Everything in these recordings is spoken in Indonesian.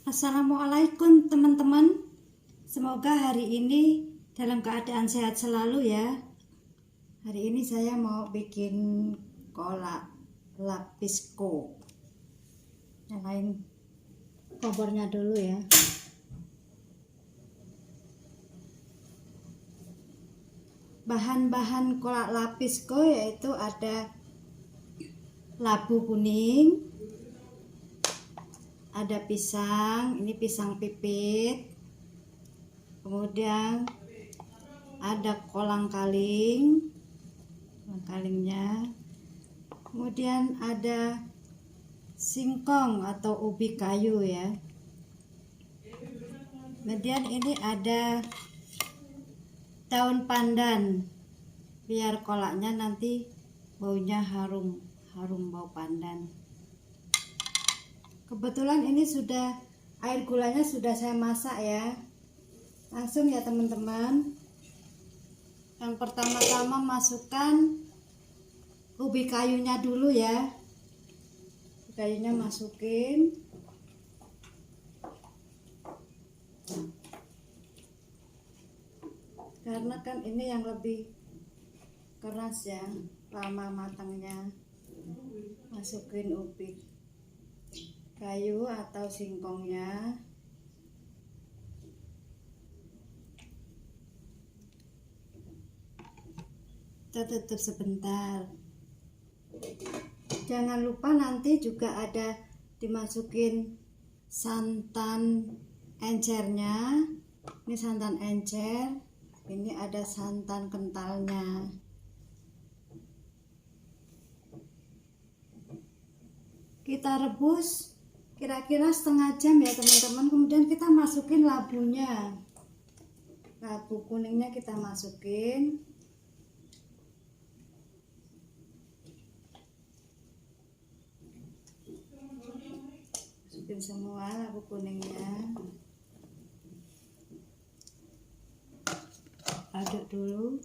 Assalamualaikum teman-teman. Semoga hari ini dalam keadaan sehat selalu ya. Hari ini saya mau bikin kolak lapisco. Nyalain kompornya dulu ya. Bahan-bahan kolak lapisco yaitu ada labu kuning, ada pisang, ini pisang pipit, kemudian ada kolang-kalingnya, kemudian ada singkong atau ubi kayu ya. Kemudian ini ada daun pandan biar kolaknya nanti baunya harum bau pandan. Kebetulan ini air gulanya sudah saya masak ya. Langsung ya teman-teman. Yang pertama-tama masukkan ubi kayunya dulu ya. Ubi kayunya masukin. Karena kan ini yang lebih keras ya, lama matangnya. Masukin ubi kayu atau singkongnya. Kita tutup sebentar. Jangan lupa nanti juga ada dimasukin santan encernya. Ini santan encer, ini ada santan kentalnya. Kita rebus kira-kira setengah jam ya teman-teman. Kemudian kita masukin labunya, labu kuningnya kita masukin. Masukin semua labu kuningnya, aduk dulu.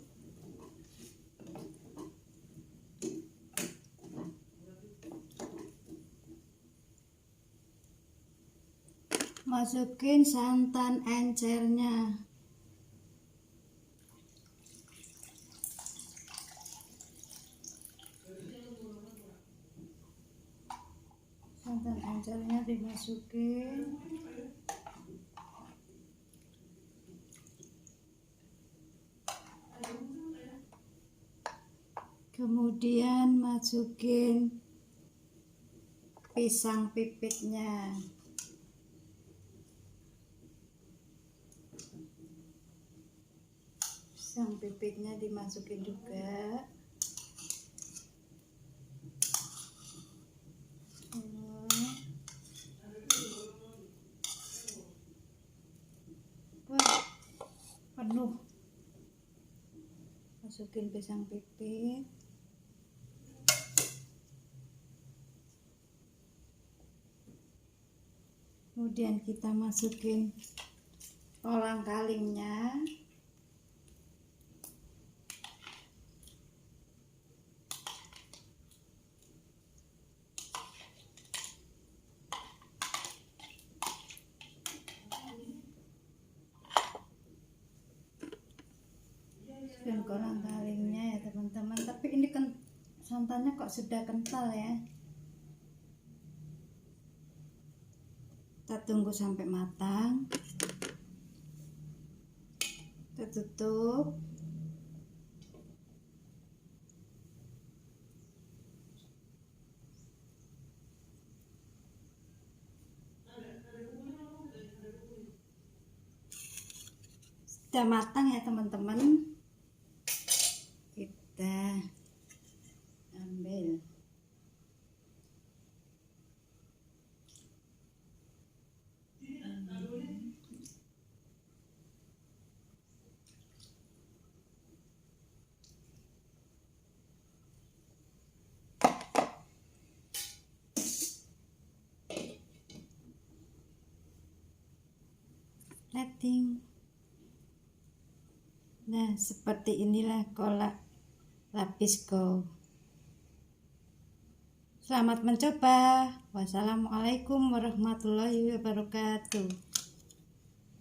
Masukin santan encernya. Santan encernya dimasukin. Kemudian masukin pisang pipitnya. Pisang pipitnya dimasukin juga. Wah, penuh. Masukin pisang pipit. Kemudian kita masukin kolang-kalingnya. Dan kolang-kalingnya ya teman-teman. Tapi ini kan santannya kok sudah kental ya. Kita tunggu sampai matang. Kita tutup. Sudah matang ya teman-teman. Kita ambil. Plating. Nah, seperti inilah kolak lapisco. Selamat mencoba. Wassalamualaikum warahmatullahi wabarakatuh.